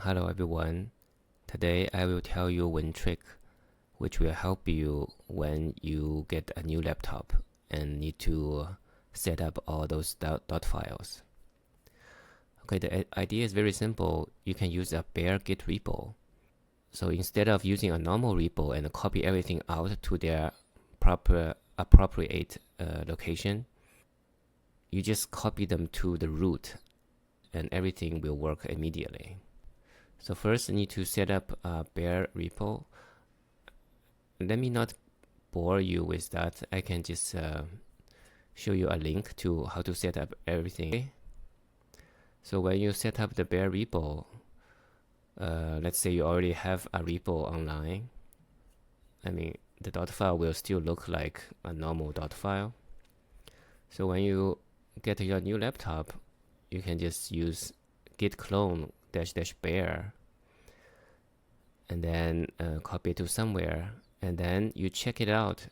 Hello everyone. Today I will tell you one trick which will help you when you get a new laptop and need to set up all those dot files. Okay, the idea is very simple. You can use a bare Git repo. So instead of using a normal repo and copy everything out to their appropriate location, you just copy them to the root and everything will work immediately. So first you need to set up a bare repo. Let me not bore you with that. I can just show you a link to how to set up everything. So when you set up the bare repo, let's say you already have a repo online. The dot file will still look like a normal dot file. So when you get your new laptop, you can just use git clone --bare and then copy it to somewhere, and then you check it out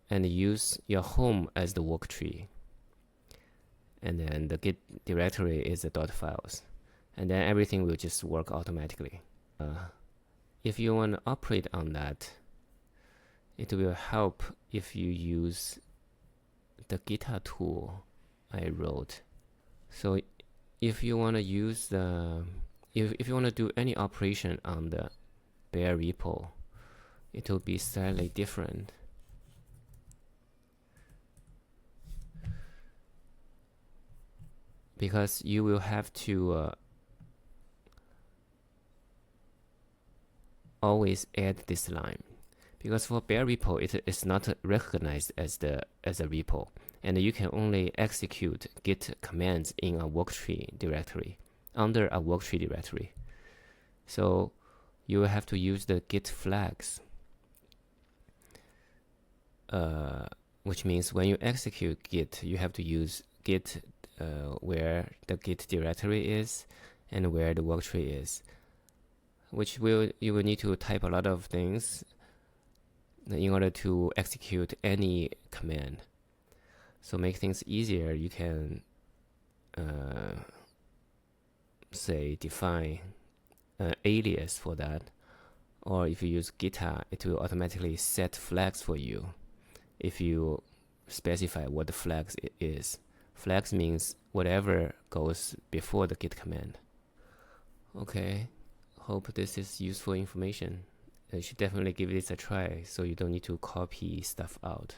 and use your home as the work tree, and then the git directory is the dot files, and then everything will just work automatically. If you want to operate on that, it will help if you use the guitar tool I wrote. So if you want to use if you want to do any operation on the bare repo, it will be slightly different. Because you will have to always add this line. Because for bare repo, it is not recognized as a repo, and you can only execute git commands in a worktree directory, under a worktree directory. So you will have to use the git flags, which means when you execute git, you have to use git where the git directory is and where the worktree is, which you will need to type a lot of things in order to execute any command. So make things easier, you can say define an alias for that, or if you use guitar, it will automatically set flags for you if you specify what the flags is. Flags means whatever goes before the git command. Okay, hope this is useful information. You should definitely give this a try so you don't need to copy stuff out.